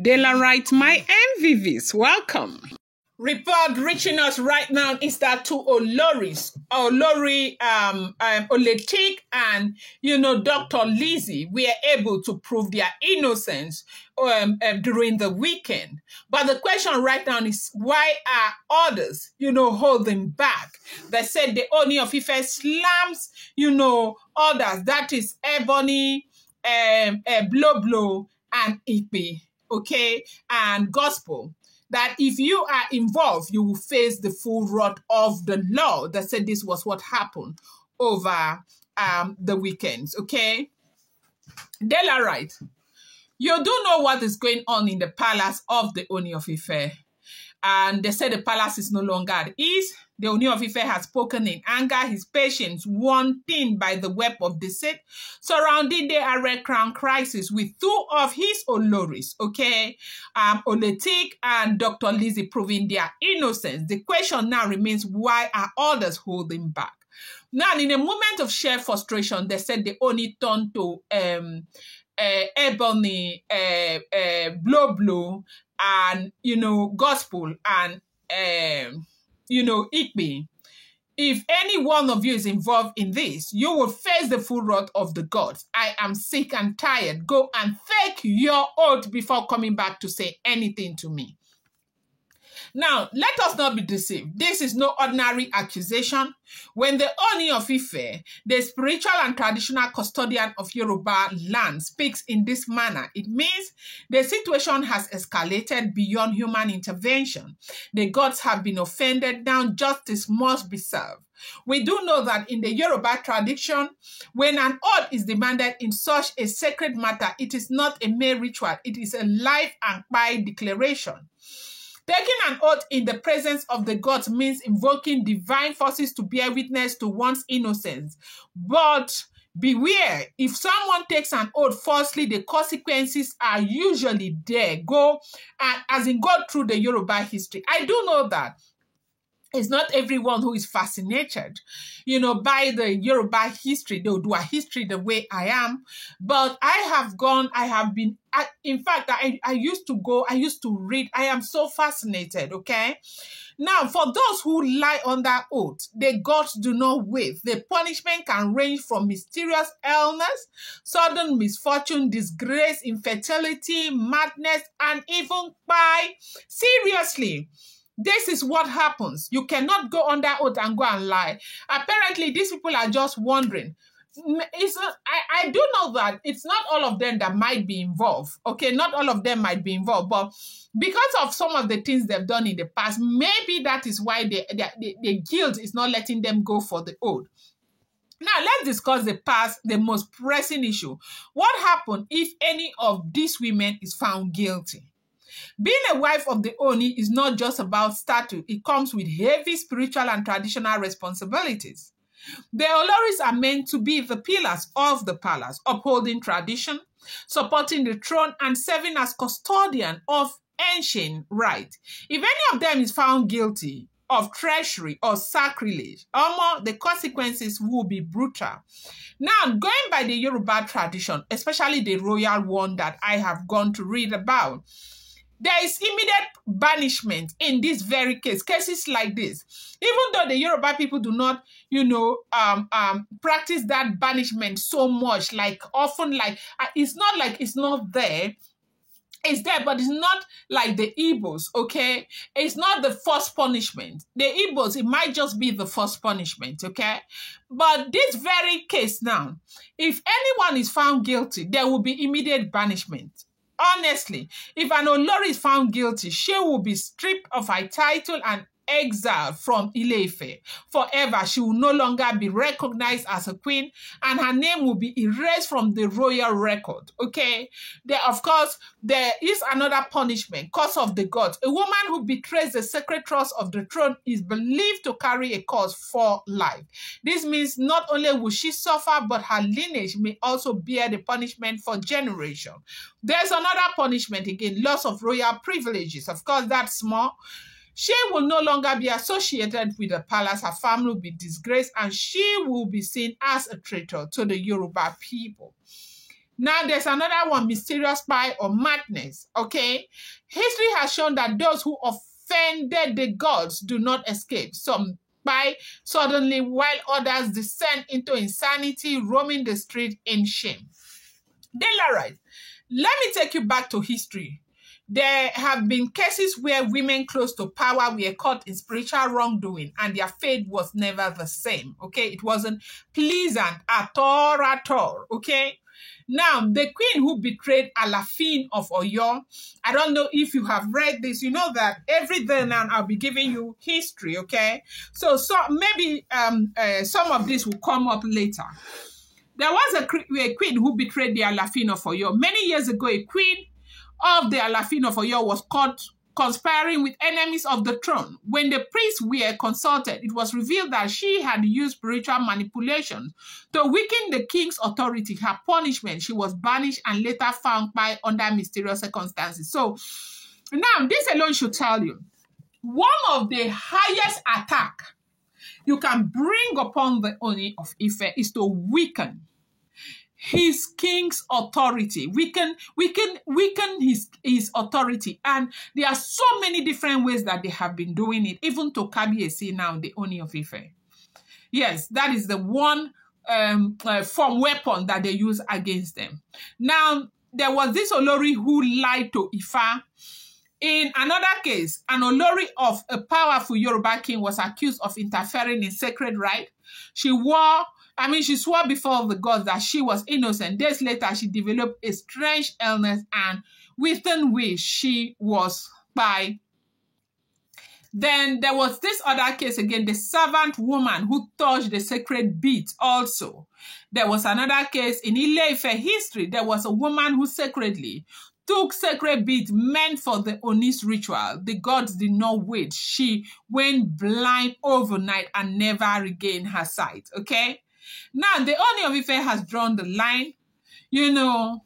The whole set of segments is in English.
Daylight, my MVVs, welcome. Report reaching us right now is that two Oloris, Olori Oletik and Dr. Lizzy were able to prove their innocence during the weekend. But the question right now is why are others, holding back? They said the Ooni of Ife slams, others. That is Ebony, Blow, and Ipe, okay, and Gospel. That if you are involved, you will face the full wrath of the law. That said this was what happened over the weekends, okay? Daylight, you do know what is going on in the palace of the Ooni of Ife. And they said the palace is no longer at ease. The Ooni of Ife has spoken in anger. His patience worn thin by the web of deceit surrounding the Are Crown crisis with two of his Oloris, okay? Oletik and Dr. Lizzy proving their innocence. The question now remains, why are others holding back? Now, in a moment of sheer frustration, they said they only turned to Ebony, Blow, and Gospel and Ipe. If any one of you is involved in this, you will face the full wrath of the gods. I am sick and tired. Go and take your oath before coming back to say anything to me. Now, let us not be deceived. This is no ordinary accusation. When the Ooni of Ife, the spiritual and traditional custodian of Yoruba land, speaks in this manner, it means the situation has escalated beyond human intervention. The gods have been offended. Now justice must be served. We do know that in the Yoruba tradition, when an oath is demanded in such a sacred matter, it is not a mere ritual. It is a life and by declaration. Taking an oath in the presence of the gods means invoking divine forces to bear witness to one's innocence. But beware, if someone takes an oath falsely, the consequences are usually there. Go through the Yoruba history. I do know that it's not everyone who is fascinated, by the Yoruba history, the Odua history, the way I am. But I used to read. I am so fascinated, okay? Now, for those who lie under oath, the gods do not wait. The punishment can range from mysterious illness, sudden misfortune, disgrace, infertility, madness, and even by seriously. This is what happens. You cannot go under oath and go and lie. Apparently, these people are just wondering. I do know that it's not all of them that might be involved. Okay, not all of them might be involved. But because of some of the things they've done in the past, maybe that is why the guilt is not letting them go for the oath. Now, let's discuss the most pressing issue. What happened if any of these women is found guilty? Being a wife of the Ooni is not just about status. It comes with heavy spiritual and traditional responsibilities. The Oloris are meant to be the pillars of the palace, upholding tradition, supporting the throne, and serving as custodian of ancient right. If any of them is found guilty of treachery or sacrilege, the consequences will be brutal. Now, going by the Yoruba tradition, especially the royal one that I have gone to read about, there is immediate banishment in this very case, cases like this. Even though the Yoruba people do not, practice that banishment so much, it's not like it's not there. It's there, but it's not like the Igbos, okay? It's not the first punishment. The Igbos, it might just be the first punishment, okay? But this very case now, if anyone is found guilty, there will be immediate banishment. Honestly, if an Olori is found guilty, she will be stripped of her title and exiled from Ile-Ife. Forever, she will no longer be recognized as a queen, and her name will be erased from the royal record, okay? Of course, there is another punishment, curse of the gods. A woman who betrays the sacred trust of the throne is believed to carry a curse for life. This means not only will she suffer, but her lineage may also bear the punishment for generations. There's another punishment again, loss of royal privileges. Of course, that's small. She will no longer be associated with the palace. Her family will be disgraced, and she will be seen as a traitor to the Yoruba people. Now there's another one, mysterious spy or madness, okay? History has shown that those who offended the gods do not escape. Some spy suddenly, while others descend into insanity, roaming the street in shame. Daylight, let me take you back to history. There have been cases where women close to power were caught in spiritual wrongdoing and their fate was never the same, okay? It wasn't pleasant at all, okay? Now, the queen who betrayed Alafin of Oyo, I don't know if you have read this. You know that every day now I'll be giving you history, okay? So maybe some of this will come up later. There was a queen who betrayed the Alafin of Oyo. Many years ago, a queen of the Alafin of Oyo was caught conspiring with enemies of the throne. When the priests were consulted, it was revealed that she had used spiritual manipulation to weaken the king's authority. Her punishment, she was banished and later found by under mysterious circumstances. So now this alone should tell you, one of the highest attack you can bring upon the Ooni of Ife is to weaken his king's authority, weaken his authority. And there are so many different ways that they have been doing it, even to Kabiyesi now, the Ooni of Ife. Yes, that is the one form weapon that they use against them. Now, there was this Olori who lied to Ifa. In another case, an Olori of a powerful Yoruba king was accused of interfering in sacred rite. She swore before the gods that she was innocent. Days later, she developed a strange illness and within which she was by. Then there was this other case again, the servant woman who touched the sacred beads also. There was another case in Ile-Ife history. There was a woman who secretly took sacred beads meant for the Oni's ritual. The gods did not wait. She went blind overnight and never regained her sight, okay? Now, the Ooni of Ife has drawn the line. You know,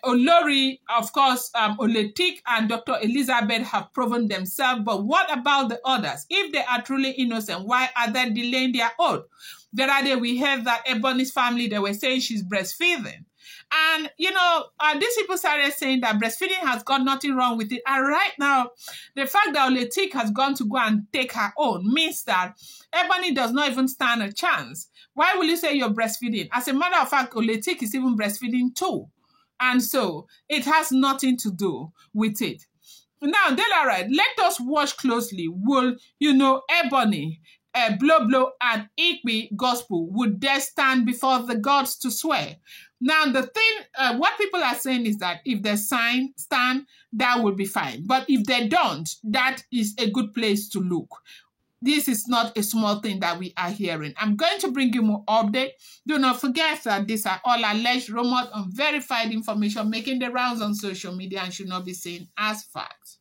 Olori, of course, Oletik and Dr. Elizabeth have proven themselves, but what about the others? If they are truly innocent, why are they delaying their oath? The other day, we heard that Ebony's family, they were saying she's breastfeeding. And, you know, these people started saying that breastfeeding has got nothing wrong with it. And right now, the fact that Oletik has gone to go and take her own means that Ebony does not even stand a chance. Why will you say you're breastfeeding? As a matter of fact, Oletik is even breastfeeding too. And so it has nothing to do with it. Now, Delared, let us watch closely. Will, you know, Ebony, Blow, and Ikpi Gospel would dare stand before the gods to swear? Now, the thing, what people are saying is that if they stand, that will be fine. But if they don't, that is a good place to look. This is not a small thing that we are hearing. I'm going to bring you more update. Do not forget that these are all alleged, rumored, unverified information making the rounds on social media and should not be seen as facts.